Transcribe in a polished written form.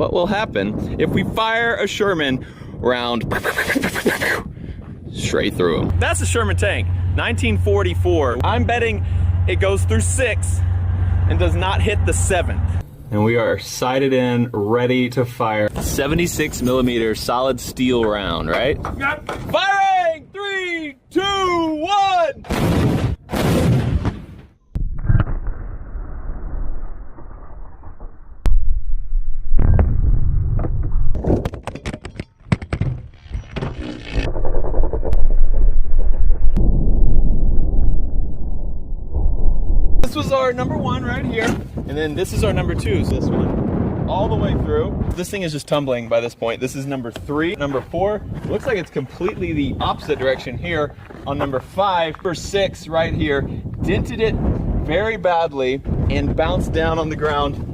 what will happen if we fire a Sherman round straight through him. That's a Sherman tank, 1944. I'm betting it goes through 6 and does not hit the 7th. And we are sighted in, ready to fire. 76 millimeter solid steel round, right? Yep. Firing! 3, 2, 1! This was our number 1 right here, and then this is our number 2, so this one, all the way through. This thing is just tumbling by this point. This is number 3. Number 4, looks like it's completely the opposite direction here on number 5. Number 6 right here, dented it very badly and bounced down on the ground